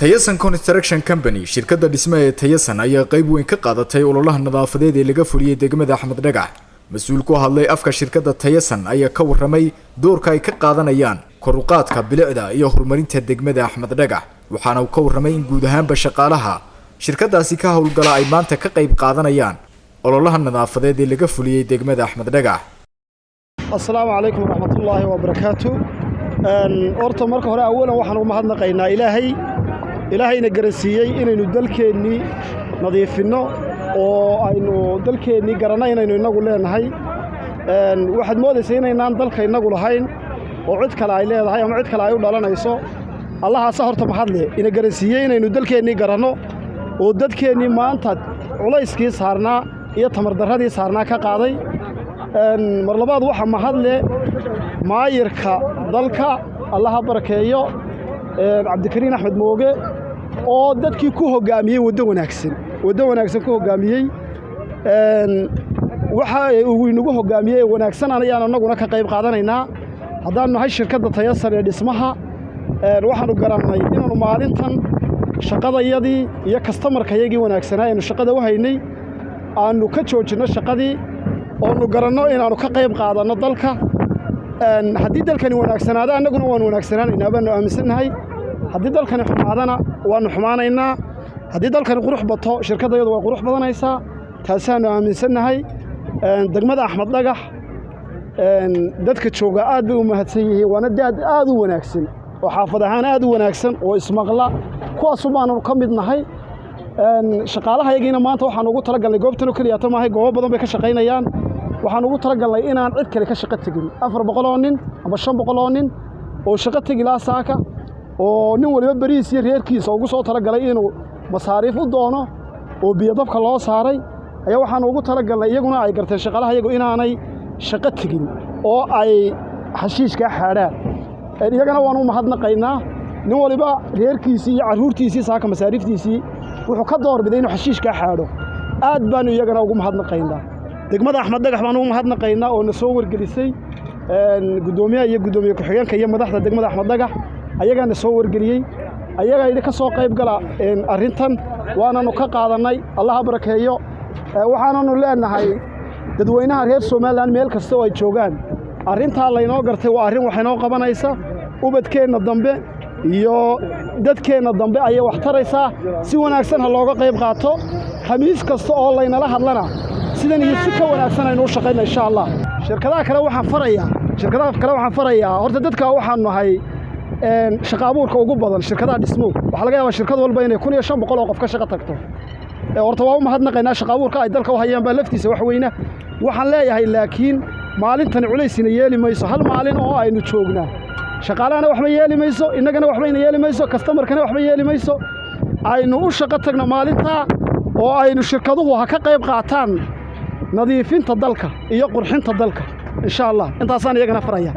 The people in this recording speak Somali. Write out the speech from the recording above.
Tayasan Construction Company shirkadda dhismaha ee Tayasan ayaa qayb weyn ka qaadatay ololaha nadaafadeed ee laga fuliyay degmada Axmed Dhagax. Mas'uul ku hadlay afka shirkadda Tayasan ayaa ka warramay doorka ay ka qaadanayaan kor u qaadka bilicda iyo horumarinta degmada Axmed Dhagax. Waxaana uu ka warramay in guud ahaanba shaqaalaha shirkaddaasi ka howlgala ay maanta ka qayb qaadanayaan ololaha nadaafadeed ee laga fuliyay degmada Axmed Dhagax. Assalaamu calaykum waraxmatullaahi wabarakaatuh. Horta marka hore awalan waxaan u mahadnaqaynaa ilaahayna garansiiyay inaynu dalkeenni nadiifino oo aynu dalkeenni garanayno inagu leenahay. Waxaad moodaysaa inaynaan dalka inagu lahayn oo cid kale ay leedahay ama cid kale ay u dhalanayso. Allahaas horta mahadle ina garansiiyay inaynu dalkeenni garanno oo dadkeenni maanta culayskii saarnaa iyo tamar darradii saarnaa ka qaaday. Mar labaad waxa mahadle maayirka dalka allaha barakeeyo Cabdikariin Axmed Mooge oo dadkii ku hogaamiyay waddo wanaagsan ku hogaamiyay. Waxa uu inagu hogaamiyay wanaagsan ayaan anaguna ka qayb qaadanaynaa haddaan nahay shirkadda Tayasan ee dhismaha. Waxaanu garanay inaanu maalintan shaqadayadii iyo customerkayagii wanaagsanaa aynu shaqada u haynay aanu ka joojino shaqadii oo garanno inaanu ka qayb qaadanno dalka. Haddii dalkani wanaagsanaado annaguna waan wanaagsanaanaynaa baanu aaminsanahay. haddii dalkani xumaadana waanu xumaanaynaa. haddii dalkani qurux bato shirkaddayadu way qurux badanaysaa. taasaanu aaminsanahay. degmada Axmed Dhagax dadka jooga aad bay u mahadsan yihiin. waana dad aad u wanaagsan oo xaafad ahaan aad u wanaagsan oo ismaqla kuwaas baanu ka mid nahay. shaqaalahayagiina maanta waxaan ugu talagalnay goobtan oo kaliya maahay goobo badan bay ka shaqaynayaan. waxaan ugu talagalnay inaan cid kale ka shaqo tagin 400 oo nin ama 500 oo nin oo shaqo tagi la saaka oo nin waliba bariis iyo reerkiisa ugu soo talagalay inuu masaariif u doono oo biyo dabka loo saaray ayaa waxaan ugu talagalnay iyaguna ay garteen shaqaalahayagu inaanay shaqo tagin oo ay xashiishka xaadhaan. iyagana waan u mahadnaqaynaa. nin waliba reerkiisii iyo caruurtiisii saaka masaariiftiisii wuxuu ka doorbiday inuu xashiishka xaadho. aad baanu iyagana ugu mahadnaqaynaa. degmada Axmed Dhagax baan ugu mahadnaqaynaa oo na soo wargelisay gudoomiyaha iyo gudoomiye ku-xigeenka iyo madaxda degmada Axmed Dhagax ayagana soo wargeliyay. ayaga ay ka soo qayb gala arrintan waananu ka qaadanay. allaha barakeeyo. waxaananu leenahay dadweynaha reer Soomaaliland meel kasta oo ay joogaan arrinta la inoo gartay waa arrin wax inoo qabanaysa ubadkeena dambe iyo dadkeena dambe ayay wax taraysaa. si wanaagsan ha looga qayb qaato. khamiis kasta oo laynala hadlana sidan iyo si ka wanaagsan aynu u shaqeynaa insha Allah. shirkadaha kale waxaan farayaa horta dadka waxaan nahay shaqo abuurka ugu badan shirkadaha dhismo. waxa laga yaabaa shirkad walba inay 1500 oo qof ka shaqo tagto. horta waa u mahadnaqaynaa shaqo abuurka ay dalka u hayaan baa laftiisa wax weyna. waxaan leeyahay laakiin maalintan culaysina yeeli mayso. hal maalin oo aynu joognaa shaqaalana waxba yeeli mayso, innagana waxbayna yeeli mayso, customerkana waxba yeeli mayso. aynu u shaqo tagno maalinta oo aynu shirkaduhu ha ka qayb qaataan nadiifinta dalka iyo qurxinta dalka insha Allah. intaasaan iyagana faraya.